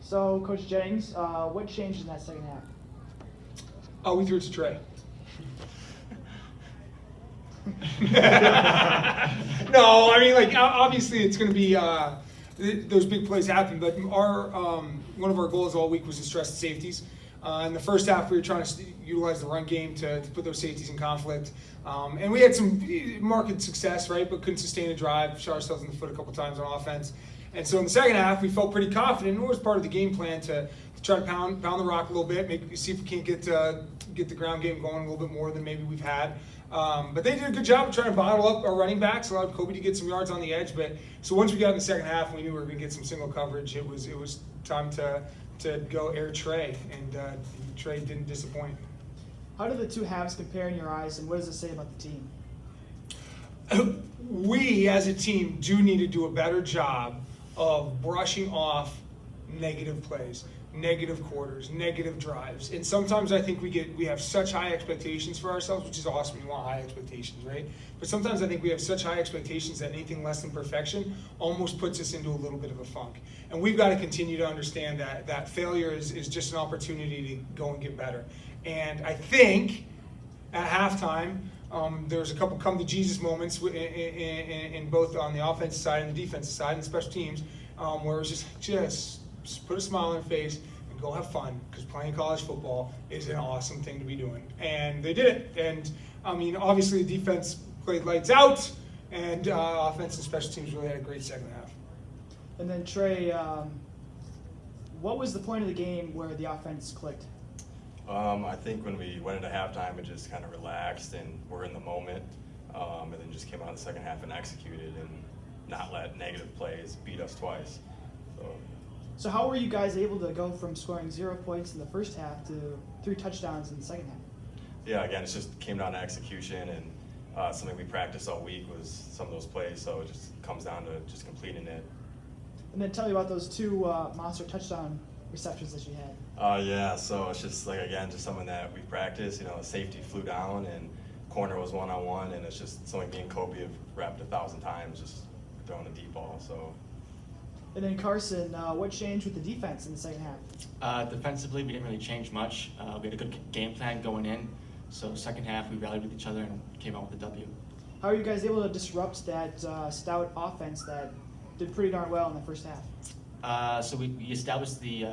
So, Coach Jennings, what changed in that second half? Oh, we threw it to Trey. No, I mean, like, obviously it's going to be those big plays happen, but our one of our goals all week was to stress the safeties. In the first half, we were trying to utilize the run game to put those safeties in conflict. And we had some marked success, right, but couldn't sustain a drive, shot ourselves in the foot a couple times on offense. And so in the second half, we felt pretty confident, and it was part of the game plan to try to pound the rock a little bit, see if we can't get the ground game going a little bit more than maybe we've had. But they did a good job of trying to bottle up our running backs, allowed Kobe to get some yards on the edge. But so once we got in the second half, we knew we were going to get some single coverage. It was time to go air Trey, and Trey didn't disappoint. How do the two halves compare in your eyes, and what does it say about the team? We, as a team, do need to do a better job of brushing off negative plays, negative quarters, negative drives. And sometimes I think we have such high expectations for ourselves, which is awesome. You want high expectations, right? But sometimes I think we have such high expectations that anything less than perfection almost puts us into a little bit of a funk. And we've got to continue to understand that failure is just an opportunity to go and get better. And I think at halftime, there was a couple come to Jesus moments in both on the offensive side and the defensive side and special teams, where it was just put a smile on their face and go have fun, because playing college football is an awesome thing to be doing. And they did it. And I mean, obviously the defense played lights out, and offense and special teams really had a great second half. And then Trey, what was the point of the game where the offense clicked? I think when we went into halftime, it just kind of relaxed and we're in the moment, and then just came out in the second half and executed and not let negative plays beat us twice. So how were you guys able to go from scoring 0 points in the first half to 3 touchdowns in the second half? Yeah, again, it just came down to execution, and something we practiced all week was some of those plays, so it just comes down to just completing it. And then tell me about those 2 monster touchdown receptions that you had. Yeah, so it's just like, again, just something that we practiced. You know, safety flew down and corner was one-on-one, and it's just something me and Kobe have repped 1,000 times, just throwing a deep ball. So. And then Carson, what changed with the defense in the second half? Defensively, we didn't really change much. We had a good game plan going in, so second half we rallied with each other and came out with a W. How are you guys able to disrupt that stout offense that did pretty darn well in the first half? So we established the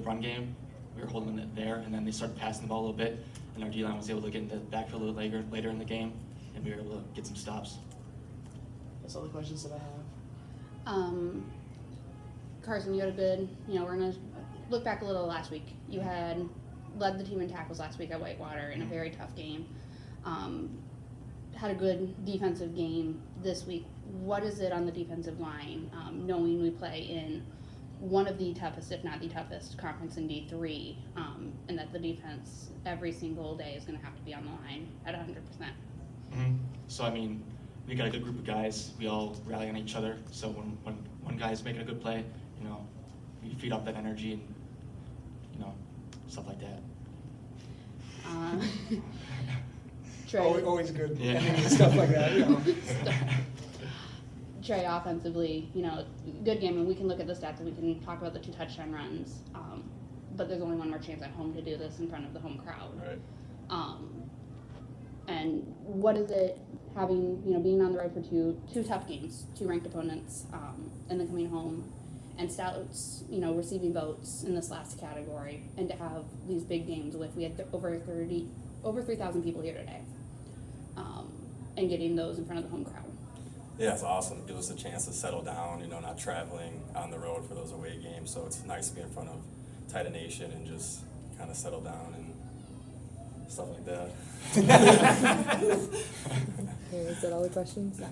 run game. We were holding it there, and then they started passing the ball a little bit, and our D-line was able to get into the backfield a little later in the game, and we were able to get some stops. That's all the questions that I have. Carson, you had a good, we're going to look back a little last week. You had led the team in tackles last week at Whitewater in a very tough game. Had a good defensive game this week. What is it on the defensive line, knowing we play in one of the toughest, if not the toughest, conference in D3, and that the defense every single day is going to have to be on the line at 100%? Mm-hmm. So, I mean, we got a good group of guys. We all rally on each other. So when one guy's making a good play, we feed off that energy and, stuff like that. Trey, Always good. Yeah. Stuff like that. Trey, offensively, good game, and we can look at the stats and we can talk about the 2 touchdown runs, but there's only one more chance at home to do this in front of the home crowd. Right. And what is it having, being on the road for two tough games, 2 ranked opponents, and then coming home, and Stouts, receiving votes in this last category, and to have these big games with, we had over 3,000 people here today, and getting those in front of the home crowd. Yeah, it's awesome. It gives us a chance to settle down, not traveling on the road for those away games. So it's nice to be in front of Titan Nation and just kind of settle down and stuff like that. Okay, is that all the questions? Yeah.